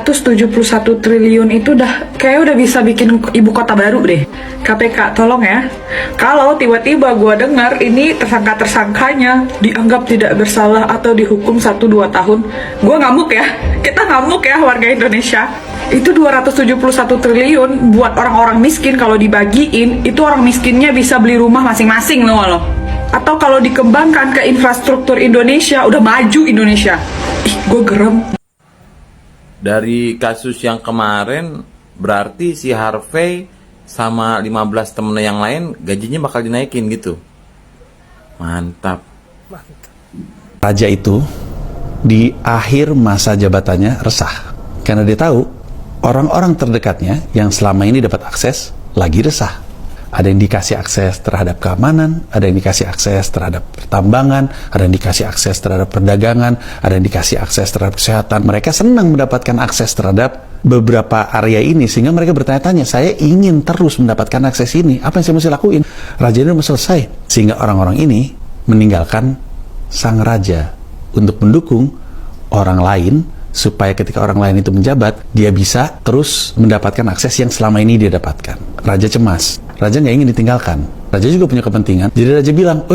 271 triliun itu udah bisa bikin ibu kota baru deh. KPK, tolong ya. Kalau tiba-tiba gue dengar ini tersangka-tersangkanya dianggap tidak bersalah atau dihukum 1-2 tahun, gue ngamuk ya. Kita ngamuk ya warga Indonesia. Itu 271 triliun buat orang-orang miskin, kalau dibagiin, itu orang miskinnya bisa beli rumah masing-masing loh. Atau kalau dikembangkan ke infrastruktur Indonesia, udah maju Indonesia. Ih, gue gerem. Dari kasus yang kemarin, berarti si Harvey sama 15 temennya yang lain gajinya bakal dinaikin gitu. Mantap. Raja itu di akhir masa jabatannya resah. Karena dia tahu orang-orang terdekatnya yang selama ini dapat akses lagi resah. Ada yang dikasih akses terhadap keamanan, ada yang dikasih akses terhadap pertambangan, ada yang dikasih akses terhadap perdagangan, ada yang dikasih akses terhadap kesehatan. Mereka senang mendapatkan akses terhadap beberapa area ini, sehingga mereka bertanya-tanya, saya ingin terus mendapatkan akses ini, apa yang saya mesti lakuin? Raja ini mau selesai. Sehingga orang-orang ini meninggalkan sang raja untuk mendukung orang lain, supaya ketika orang lain itu menjabat, dia bisa terus mendapatkan akses yang selama ini dia dapatkan. Raja cemas. Raja nggak ingin ditinggalkan. Raja juga punya kepentingan. Jadi Raja bilang,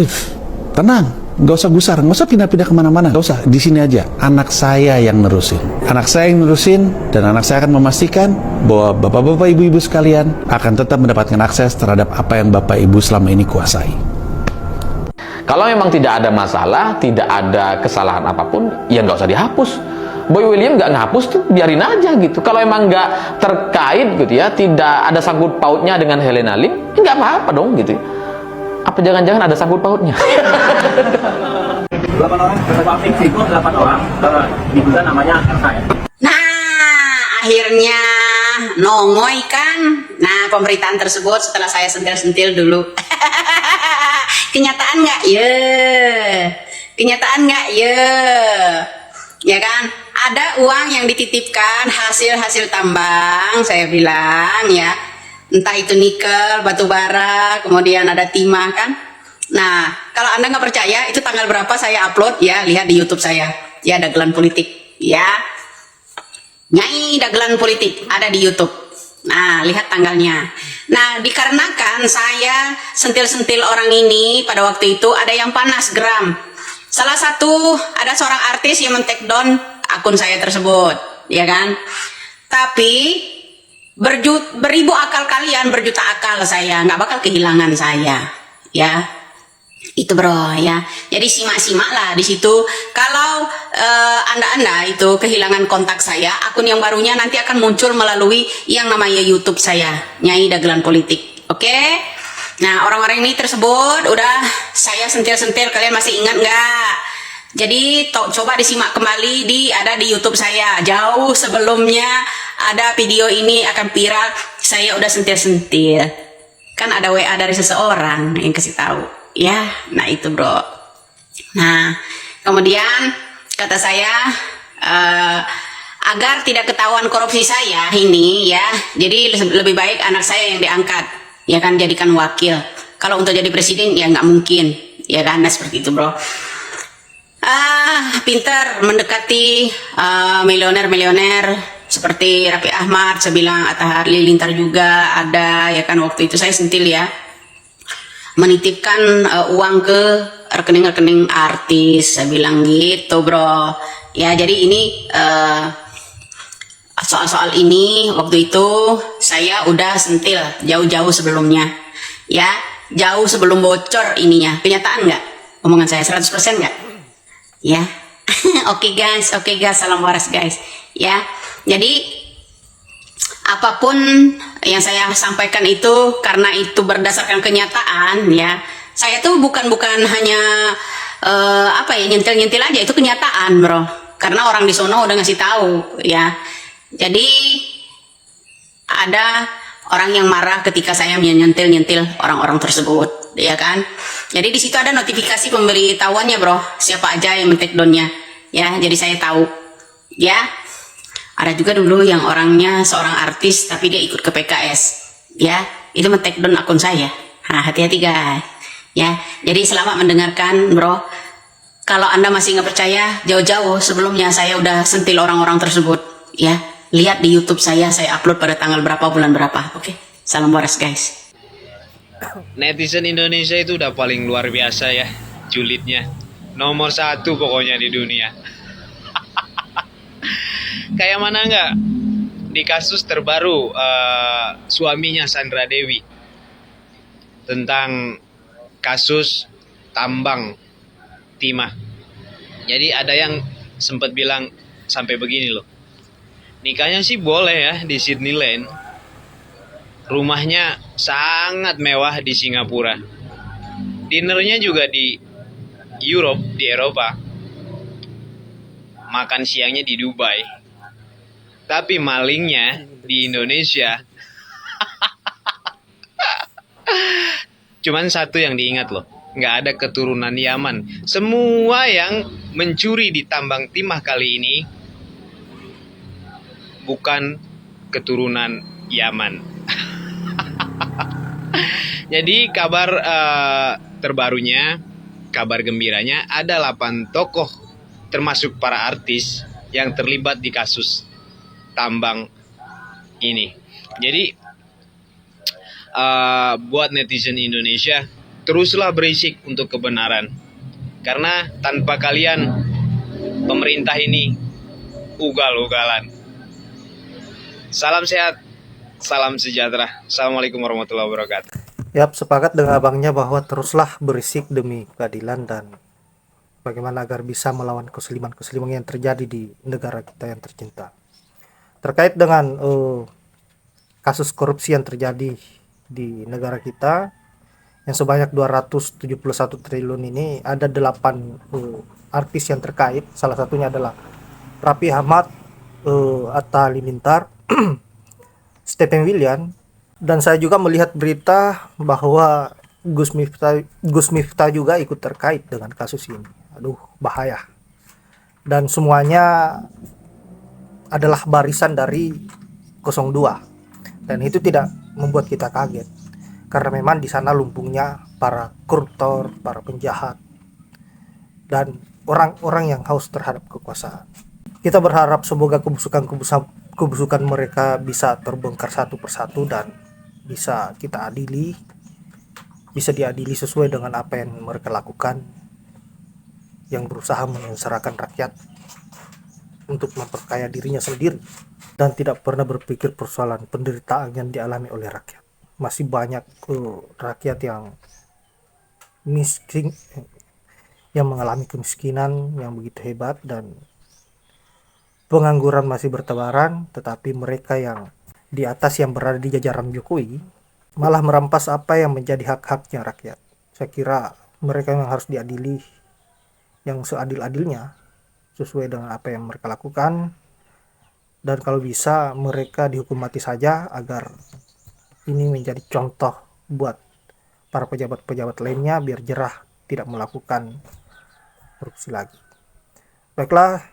tenang, nggak usah gusar, nggak usah pindah-pindah kemana-mana, nggak usah, di sini aja. Anak saya yang nerusin. Anak saya yang nerusin, dan anak saya akan memastikan bahwa bapak-bapak, ibu-ibu sekalian akan tetap mendapatkan akses terhadap apa yang bapak ibu selama ini kuasai. Kalau memang tidak ada masalah, tidak ada kesalahan apapun, ya nggak usah dihapus. Boy William nggak ngapus tuh, biarin aja gitu. Kalau emang nggak terkait gitu ya, tidak ada sangkut pautnya dengan Helena Lim, nggak apa-apa dong gitu. Apa jangan-jangan ada sangkut pautnya? 8 orang, Pak Fiksi itu 8 orang, diduga namanya RKM. Nah, akhirnya nongoi kan. Nah, pemberitaan tersebut setelah saya sentil-sentil dulu. Kenyataan nggak? Kenyataan nggak? Ya kan? Ada uang yang dititipkan hasil tambang, saya bilang ya. Entah itu nikel, batu bara, kemudian ada timah kan. Nah, kalau Anda nggak percaya, itu tanggal berapa saya upload ya, lihat di YouTube saya. Ya, Dagelan Politik ya. Nyai Dagelan Politik ada di YouTube. Nah, lihat tanggalnya. Nah, dikarenakan saya sentil-sentil orang ini pada waktu itu ada yang panas geram. Salah satu, ada seorang artis yang men-take down akun saya tersebut, ya kan? Tapi beribu akal kalian, berjuta akal saya, nggak bakal kehilangan saya, ya. Itu bro, ya. Jadi simak-simak lah di situ. Kalau anda itu kehilangan kontak saya, akun yang barunya nanti akan muncul melalui yang namanya YouTube saya, Nyai Dagelan Politik, oke? Nah, orang-orang ini tersebut udah saya sentil-sentil, kalian masih ingat nggak? Jadi coba disimak kembali ada di YouTube saya. Jauh sebelumnya ada video ini akan viral, saya udah sentil-sentil. Kan ada WA dari seseorang yang kasih tahu, ya. Nah, itu bro. Nah, kemudian kata saya agar tidak ketahuan korupsi saya ini ya. Jadi lebih baik anak saya yang diangkat. Ya kan, jadikan wakil. Kalau untuk jadi presiden ya nggak mungkin, ya kan, nah, seperti itu bro. Pintar mendekati milioner seperti Raffi Ahmad, saya bilang, Atta Halilintar juga ada, ya kan, waktu itu saya sentil ya, menitipkan uang ke rekening-rekening artis, saya bilang gitu bro. Ya, jadi ini soal-soal ini waktu itu saya udah sentil jauh-jauh sebelumnya, ya, jauh sebelum bocor ininya. Kenyataan nggak omongan saya 100% nggak? Ya. Oke guys, salam waras guys, ya. Jadi apapun yang saya sampaikan itu karena itu berdasarkan kenyataan, ya. Saya tuh bukan hanya nyentil-nyentil aja, itu kenyataan bro, karena orang di sono udah ngasih tahu, ya. Jadi ada orang yang marah ketika saya menyentil-nyentil orang-orang tersebut, ya kan? Jadi di situ ada notifikasi pemberitahuannya bro, siapa aja yang men-take down-nya, ya. Jadi saya tahu, ya. Ada juga dulu yang orangnya seorang artis tapi dia ikut ke PKS, ya. Itu men-take down akun saya. Nah, hati-hati guys, ya. Jadi selamat mendengarkan bro. Kalau Anda masih nggak percaya, jauh-jauh sebelumnya saya udah sentil orang-orang tersebut, ya. lihat di YouTube saya upload pada tanggal berapa, bulan berapa. Oke, salam waras guys. Netizen Indonesia itu udah paling luar biasa ya, julidnya. Nomor 1 pokoknya di dunia. Kayak mana nggak? Di kasus terbaru suaminya Sandra Dewi. Tentang kasus tambang timah. Jadi ada yang sempat bilang sampai begini loh. Nikahnya sih boleh ya di Sydneyland. Rumahnya sangat mewah di Singapura. Dinernya juga di Europe, di Eropa. Makan siangnya di Dubai. Tapi malingnya di Indonesia. Cuman satu yang diingat loh. Nggak ada keturunan Yaman. Semua yang mencuri di tambang timah kali ini bukan keturunan Yaman. Jadi kabar terbarunya, kabar gembiranya, ada 8 tokoh termasuk para artis yang terlibat di kasus tambang ini. Jadi buat netizen Indonesia, teruslah berisik untuk kebenaran. Karena tanpa kalian, pemerintah ini ugal-ugalan. Salam sehat, salam sejahtera. Assalamualaikum warahmatullahi wabarakatuh. Yap, sepakat dengan abangnya bahwa teruslah berisik demi keadilan dan bagaimana agar bisa melawan keseliman-keseliman yang terjadi di negara kita yang tercinta. Terkait dengan kasus korupsi yang terjadi di negara kita yang sebanyak 271 triliun ini, ada 8 artis yang terkait. Salah satunya adalah Raffi Ahmad, Atta Halilintar, Stephen William, dan saya juga melihat berita bahwa Gus Miftah juga ikut terkait dengan kasus ini. Aduh, bahaya. Dan semuanya adalah barisan dari 02. Dan itu tidak membuat kita kaget. Karena memang di sana lumbungnya para koruptor, para penjahat, dan orang-orang yang haus terhadap kekuasaan. Kita berharap semoga kebusukan mereka bisa terbongkar satu persatu dan bisa kita adili, bisa diadili sesuai dengan apa yang mereka lakukan, yang berusaha menyengsarakan rakyat untuk memperkaya dirinya sendiri dan tidak pernah berpikir persoalan penderitaan yang dialami oleh rakyat. Masih banyak rakyat yang miskin, yang mengalami kemiskinan yang begitu hebat, dan pengangguran masih bertebaran, tetapi mereka yang di atas yang berada di jajaran Jokowi malah merampas apa yang menjadi hak-haknya rakyat. Saya kira mereka yang harus diadili yang seadil-adilnya sesuai dengan apa yang mereka lakukan, dan kalau bisa mereka dihukum mati saja agar ini menjadi contoh buat para pejabat-pejabat lainnya biar jerah tidak melakukan korupsi lagi. Baiklah,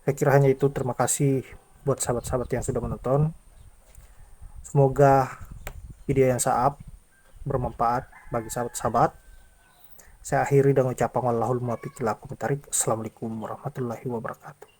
saya kira hanya itu. Terima kasih buat sahabat-sahabat yang sudah menonton. Semoga video yang saya up bermanfaat bagi sahabat-sahabat. Saya akhiri dengan ucapan wallahul muwaffiq ila aqwamit thoriq. Assalamualaikum warahmatullahi wabarakatuh.